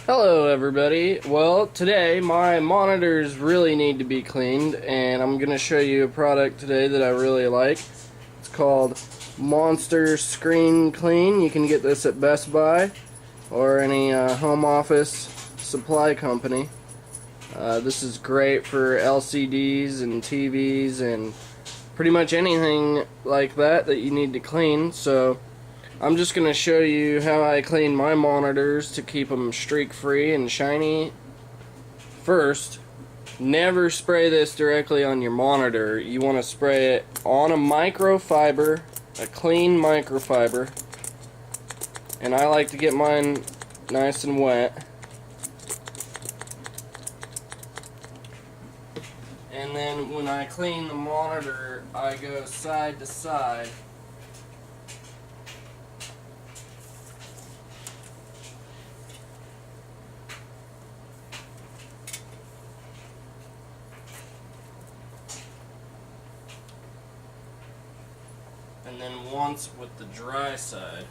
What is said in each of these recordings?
Hello everybody. Well, today my monitors really need to be cleaned, and I'm going to show you a product today that I really like. It's called Monster Screen Clean. You can get this at Best Buy or any home office supply company. This is great for LCDs and TVs and pretty much anything like that you need to clean. So I'm just going to show you how I clean my monitors to keep them streak free and shiny. First, never spray this directly on your monitor. You want to spray it on a microfiber, a clean microfiber, and I like to get mine nice and wet. And then when I clean the monitor, I go side to side. And then once with the dry side.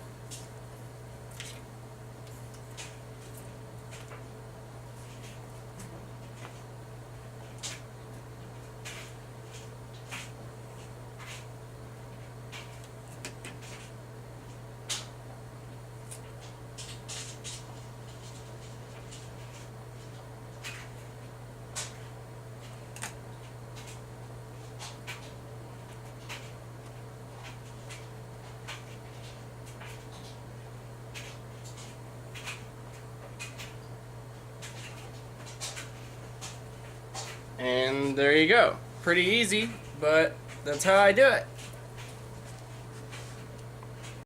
And there you go. Pretty easy, but that's how I do it.